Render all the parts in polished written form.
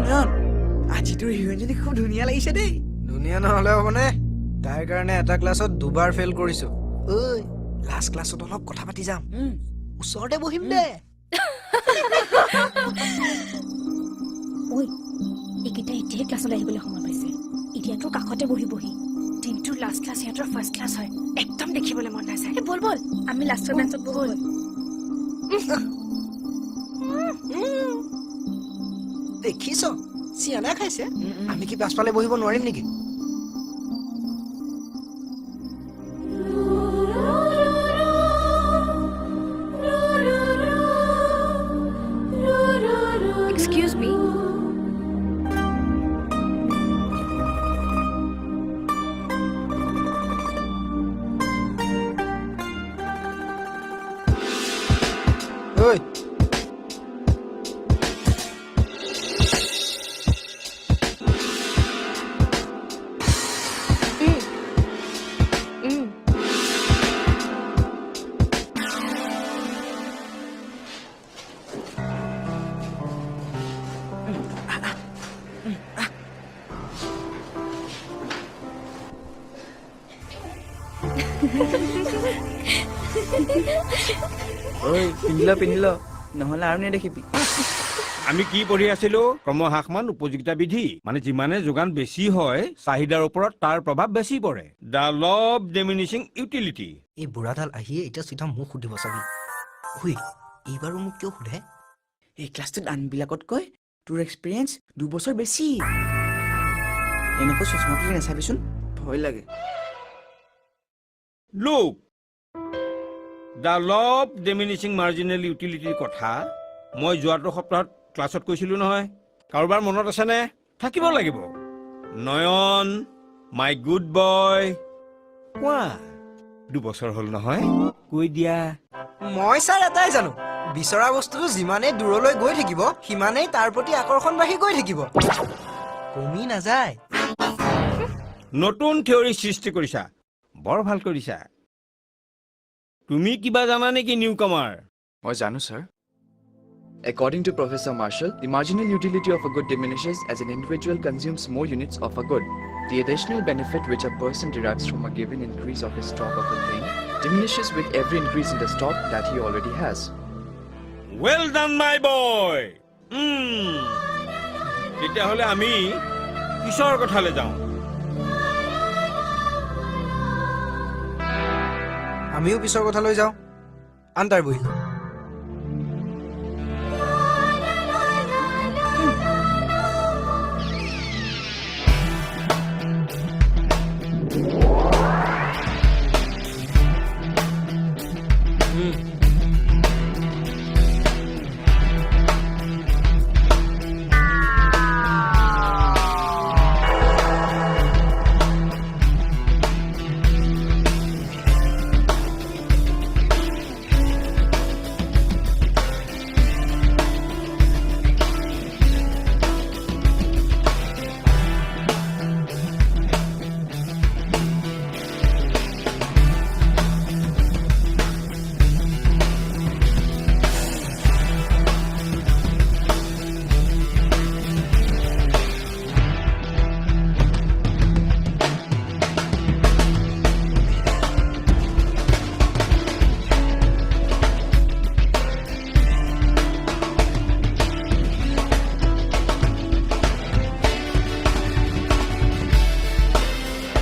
নয়ন আজি তোৰ হিৰোইনজনী খুব ধুনীয়া লাগিছে দেই ধুনীয়া নহ'লে হ'বনে তাইৰ কাৰণে এটা ক্লাছত দুবাৰ ফেইল কৰিছো ঐ লাষ্ট ক্লাছত অলপ কথা পাতি যাম ওচৰতে বহিম দে ঐ এইকেইটা এতিয়াই ক্লাছলৈ আহিবলৈ সময় পাইছে এতিয়াতো কাষতে বহি দিনটোৰ লাষ্ট ক্লাছ সিহঁতৰ ফাৰ্ষ্ট ক্লাছ হয় একদম দেখিবলৈ মন নাযায় বল আমি লাষ্টৰ বেঞ্চত বহো দেখিছ চিয়ানা খাইছে আমি কি পাছফালে বহিব নোৱাৰিম নেকি এক্সকিউজ মি ঐ পিন্ধিল নহ'লে আৰু নেদেখিবি আমি কি পঢ়ি আছিলো ক্ৰমহ্ৰাসমান উপযোগিতা বিধি মানে যিমানে যোগান বেছি হয় চাহিদাৰ ওপৰত তাৰ প্ৰভাৱ বেছি পৰে the law of diminishing utility এই বুঢ়াডাল আহিয়ে এতিয়া চিধা মোক সুধিব চাবি ঐ এইবাৰো মোক কিয় সোধে এই ক্লাছটোত আনবিলাকতকৈ তোৰ এক্সপিৰিয়েঞ্চ 2 বছৰ বেছি এনেকৈ চশমা খুলি নাচাবিচোন ভয় লাগে look the law of diminishing marginal ইউটিলিটিৰ কথা মই যোৱাটো সপ্তাহত ক্লাছত কৈছিলো নহয় কাৰোবাৰ মনত আছেনে থাকিব লাগিব নয়ন মাই গুড বয় কোৱা 2 বছৰ হ'ল নহয় কৈ দিয়া মই ছাৰ এটাই জানো বিচৰা বস্তুটো যিমানেই দূৰলৈ গৈ থাকিব সিমানেই তাৰ প্ৰতি আকৰ্ষণ বাঢ়ি গৈ থাকিব কমি নাযায় নতুন থিয়ৰী সৃষ্টি কৰিছা বৰ ভাল কৰিছা তুমি কিবা জানা নেকি নিউকামাৰ মই জানো sir According to Professor Marshall, the marginal utility of a good diminishes as an individual consumes more units of a good. The additional benefit which a person derives from a given increase of his stock of a thing diminishes with every increase in the stock that he already has. Well done, my boy! তেতিয়াহ'লে আমি পিছৰ কথালৈ যাওঁ আমিও পিছৰ কথালৈ যাওঁ আন্তাৰ বহি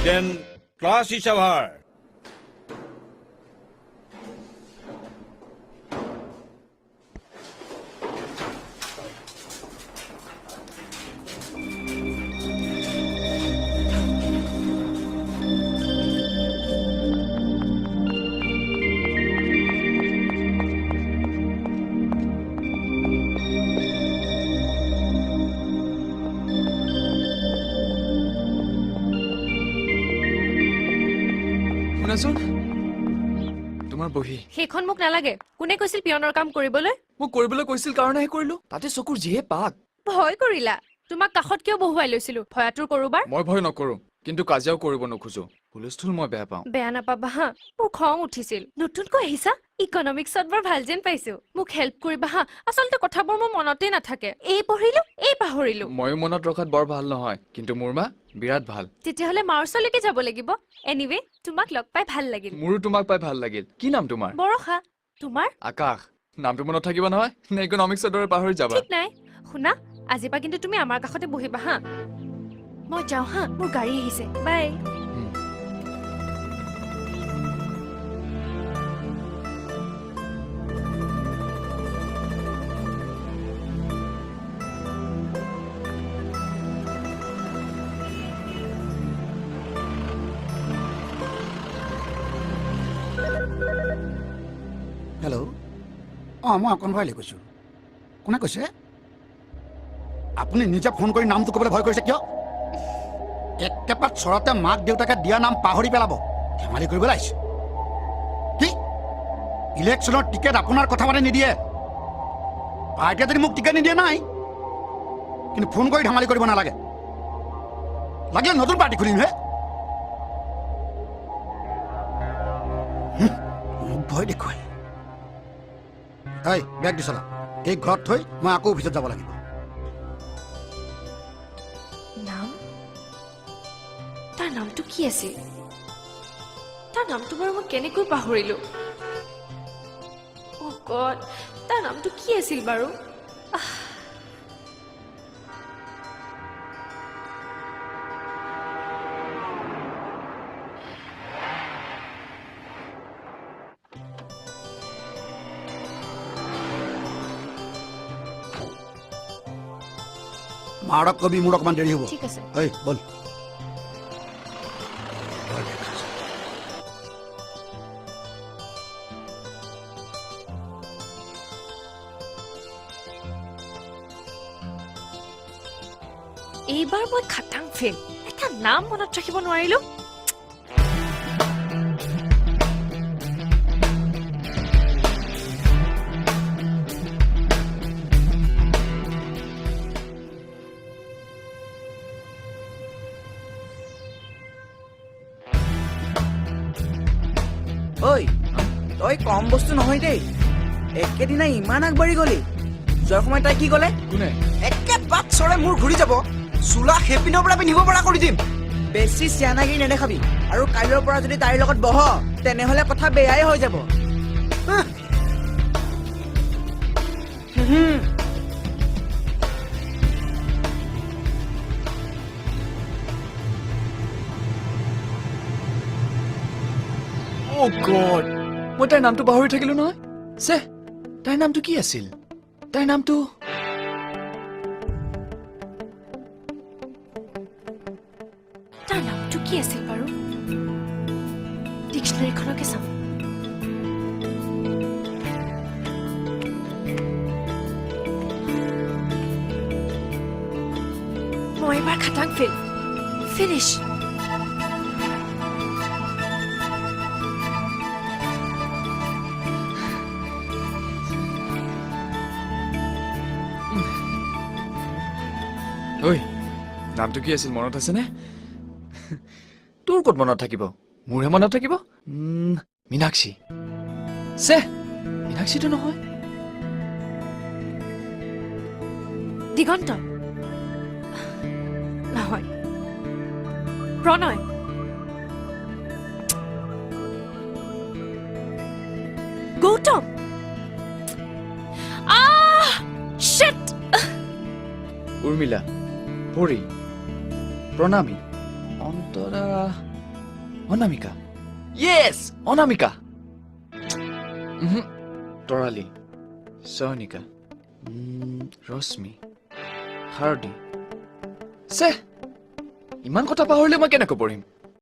Then class is over. শুনাচোন তোমাৰ বহি সেইখন মোক নালাগে কোনে কৈছিল পিয়নৰ কাম কৰিবলৈ মোক কৰিবলৈ কৈছিল কাৰণেহে কৰিলো তাতে চকুৰ যিহে পাক ভয় কৰিলা তোমাক কাষত কিয় বহুৱাই লৈছিলো ভয়াতুৰ কৰোবাৰ মই ভয় নকৰো কিন্তু কাজিয়াও কৰিব নোখোজো হুলস্থুল মই বেয়া পাওঁ বেয়া নাপাবা হা মোৰ খং উঠিছিল নতুনকৈ আহিছা ইকনমিক্সত বৰ ভাল যেন পাইছো মোক হেল্প কৰিবা হা আচলতে কথাবোৰ মোৰ মনতে নাথাকে এই পঢ়িলো এই পাহৰিলো ময়ো মনত ৰখাত বৰ ভাল নহয় কিন্তু মোৰ মা বিৰাট ভাল তেতিয়াহ'লে মাৰ ওচৰলৈকে যাব লাগিব এনিৱে তোমাক লগ পাই ভাল লাগিল মোৰো তোমাক পাই ভাল লাগিল কি নাম তোমাৰ বৰষা তোমাৰ আকাশ নামটো মনত থাকিব নহয় নে ইকনমিক্সৰ দৰে পাহৰি যাবা ঠিক নাই শুনা আজিৰ পৰা কিন্তু তুমি আমাৰ কাষতে বহিবা হা মই যাওঁ হা মোৰ গাড়ী আহিছে বাই হেল্ল' মই অকণ ভয়লৈ কৈছোঁ কোনে কৈছে আপুনি নিজে ফোন কৰি নামটো ক'বলৈ ভয় কৰিছে কিয় একেপাত চৰতে মাক দেউতাকে দিয়া নাম পাহৰি পেলাব ধেমালি কৰিবলৈ আহিছে কি ইলেকশ্যনৰ টিকেট আপোনাৰ কথা মানে নিদিয়ে পাৰ্টিয়ে যদি মোক টিকেট নিদিয়ে নাই কিন্তু ফোন কৰি ধেমালি কৰিব নালাগে লাগিলে নতুন পাৰ্টি খুলিমহে মোক ভয় দেখুৱাই এই বেগ দিছলা এই ঘৰত থৈ মই আকৌ অফিচত যাব লাগিব নাম তাৰ নামটো কি আছিল তাৰ নামটো বাৰু মই কেনেকৈ পাহৰিলো অ গড তাৰ নামটো কি আছিল বাৰু মাৰক কবি মোৰ অকণমান দেৰি হ'ব ঠিক আছে এই বল এইবাৰ মই খাটাং ফেল এটা নাম মনত ৰাখিব নোৱাৰিলো ঐ তই কম বস্তু নহয় দেই একেদিনাই ইমান আগবাঢ়ি গলি যোৱাৰ সময়ত তাই কি ক'লে কোনে একেপাত চৰে মোৰ ঘূৰি যাব চোলা সেইপিনৰ পৰা পিন্ধিব পৰা কৰি দিম বেছি চিয়ানাগিৰি নেদেখাবি আৰু কাইলৈৰ পৰা যদি তাইৰ লগত বহ তেনেহ'লে কথা বেয়াই হৈ যাব Oh God! মই তাইৰ নামটো পাহৰি থাকিলো নহয় চে তাইৰ নামটো কি আছিল তাইৰ নামটো তাৰ নামটো কি আছিল বাৰু ডিক্সনাৰীখনকে চাম মই এবাৰ খাটাং ফেল ফিনিছ ঐ নামটো কি আছিল মনত আছেনে তোৰ ক'ত মনত থাকিব মোৰহে মনত থাকিব মীনাক্ষী চে মীনাক্ষীটো নহয় দিগন্ত নহয় প্ৰণয় গৌতম শিট উৰ্মিলা পৰী প্ৰণামী অন্তৰা অনামিকা য়েছ অনামিকা তৰালী সহনিকা ৰশ্মি শাৰদী চে ইমান কথা পাহৰিলে মই কেনেকৈ পঢ়িম